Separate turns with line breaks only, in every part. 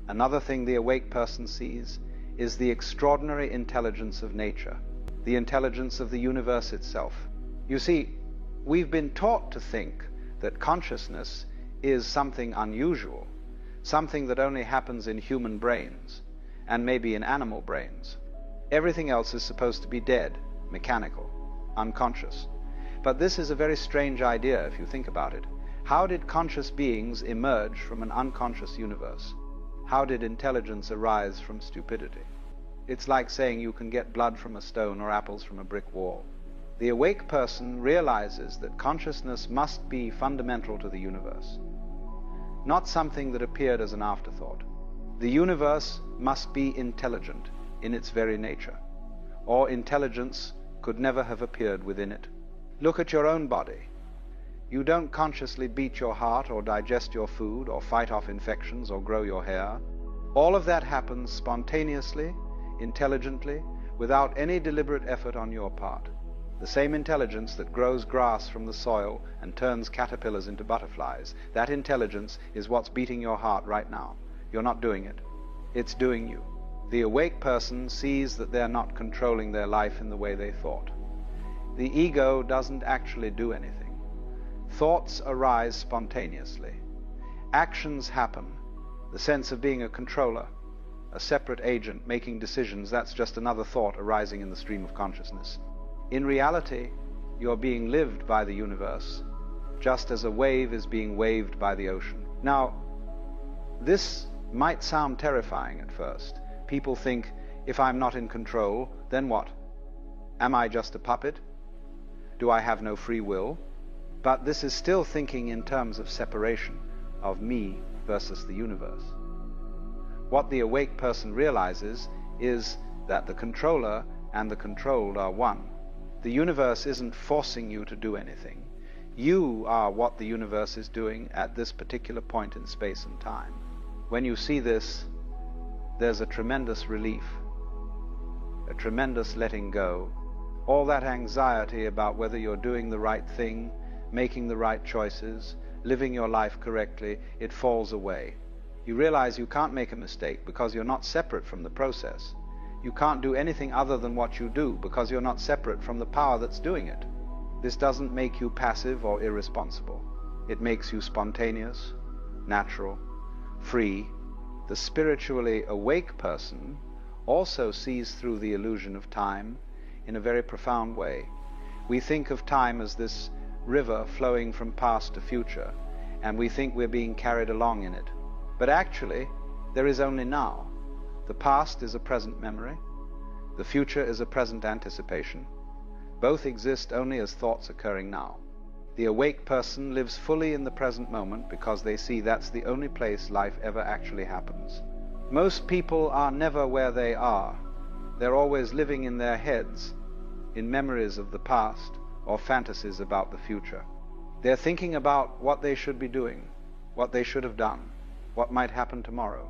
Another thing the awake person sees is the extraordinary intelligence of nature, the intelligence of the universe itself. You see, we've been taught to think that consciousness is something unusual, something that only happens in human brains and maybe in animal brains. Everything else is supposed to be dead, mechanical, unconscious. But this is a very strange idea if you think about it. How did conscious beings emerge from an unconscious universe? How did intelligence arise from stupidity? It's like saying you can get blood from a stone or apples from a brick wall. The awake person realizes that consciousness must be fundamental to the universe, not something that appeared as an afterthought. The universe must be intelligent in its very nature, or intelligence could never have appeared within it. Look at your own body. You don't consciously beat your heart or digest your food or fight off infections or grow your hair. All of that happens spontaneously, intelligently, without any deliberate effort on your part. The same intelligence that grows grass from the soil and turns caterpillars into butterflies, that intelligence is what's beating your heart right now. You're not doing it. It's doing you. The awake person sees that they're not controlling their life in the way they thought. The ego doesn't actually do anything. Thoughts arise spontaneously. Actions happen. The sense of being a controller, a separate agent making decisions, that's just another thought arising in the stream of consciousness. In reality, you're being lived by the universe, just as a wave is being waved by the ocean. Now, this might sound terrifying at first. People think, if I'm not in control, then what? Am I just a puppet? Do I have no free will? But this is still thinking in terms of separation, of me versus the universe. What the awake person realizes is that the controller and the controlled are one. The universe isn't forcing you to do anything. You are what the universe is doing at this particular point in space and time. When you see this, there's a tremendous relief, a tremendous letting go. All that anxiety about whether you're doing the right thing, making the right choices, living your life correctly, it falls away. You realize you can't make a mistake because you're not separate from the process. You can't do anything other than what you do because you're not separate from the power that's doing it. This doesn't make you passive or irresponsible. It makes you spontaneous, natural, free. The spiritually awake person also sees through the illusion of time in a very profound way. We think of time as this river flowing from past to future, and we think we're being carried along in it. But actually, there is only now. The past is a present memory. The future is a present anticipation. Both exist only as thoughts occurring now. The awake person lives fully in the present moment because they see that's the only place life ever actually happens. Most people are never where they are. They're always living in their heads, in memories of the past or fantasies about the future. They're thinking about what they should be doing, what they should have done, what might happen tomorrow.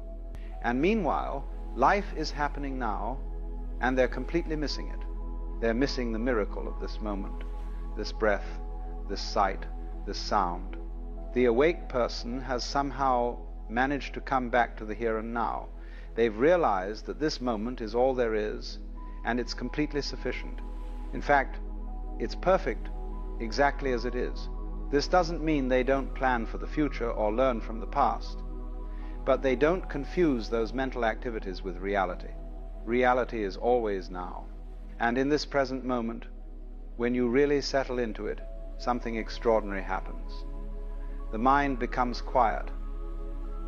And meanwhile, life is happening now, and they're completely missing it. They're missing the miracle of this moment, this breath, this sight, this sound. The awake person has somehow managed to come back to the here and now. They've realized that this moment is all there is, and it's completely sufficient. In fact, it's perfect exactly as it is. This doesn't mean they don't plan for the future or learn from the past, but they don't confuse those mental activities with reality. Reality is always now. And in this present moment, when you really settle into it, something extraordinary happens. The mind becomes quiet.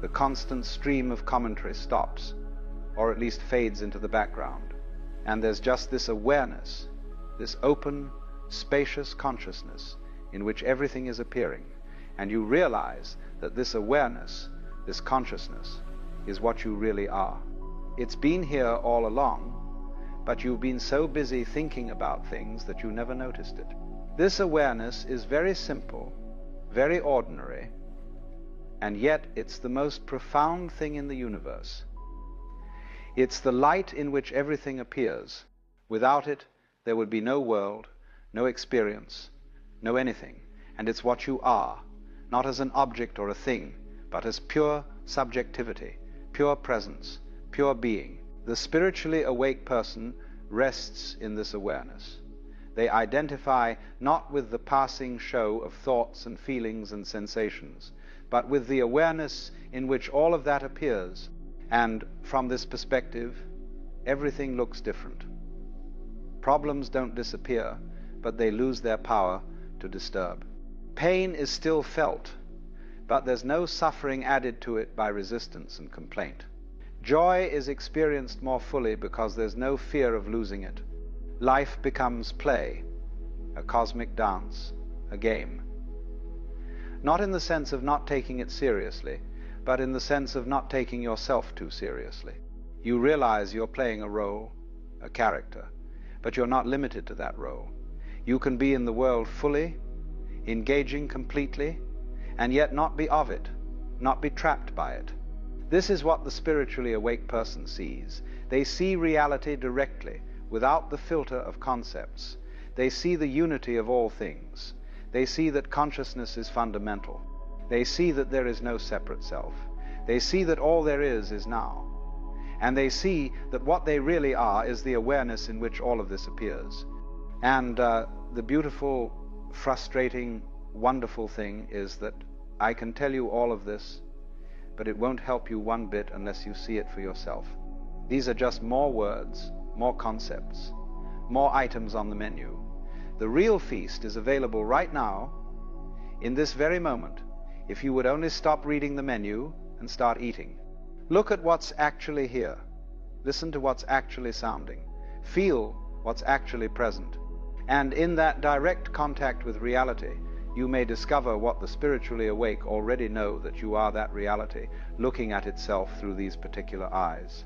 The constant stream of commentary stops, or at least fades into the background. And there's just this awareness, this open, spacious consciousness in which everything is appearing. And you realize that this awareness, this consciousness, is what you really are. It's been here all along, but you've been so busy thinking about things that you never noticed it. This awareness is very simple, very ordinary, and yet it's the most profound thing in the universe. It's the light in which everything appears. Without it, there would be no world, no experience, no anything. And it's what you are, not as an object or a thing, but as pure subjectivity, pure presence, pure being. The spiritually awake person rests in this awareness. They identify not with the passing show of thoughts and feelings and sensations, but with the awareness in which all of that appears, and from this perspective, everything looks different. Problems don't disappear, but they lose their power to disturb. Pain is still felt, but there's no suffering added to it by resistance and complaint. Joy is experienced more fully because there's no fear of losing it. Life becomes play, a cosmic dance, a game. Not in the sense of not taking it seriously, but in the sense of not taking yourself too seriously. You realize you're playing a role, a character, but you're not limited to that role. You can be in the world fully, engaging completely, and yet not be of it, not be trapped by it. This is what the spiritually awake person sees. They see reality directly, without the filter of concepts. They see the unity of all things. They see that consciousness is fundamental. They see that there is no separate self. They see that all there is now. And they see that what they really are is the awareness in which all of this appears. And the beautiful, frustrating, wonderful thing is that I can tell you all of this, but it won't help you one bit unless you see it for yourself. These are just more words, more concepts, more items on the menu. The real feast is available right now, in this very moment, if you would only stop reading the menu and start eating. Look at what's actually here. Listen to what's actually sounding. Feel what's actually present. And in that direct contact with reality, you may discover what the spiritually awake already know, that you are that reality, looking at itself through these particular eyes.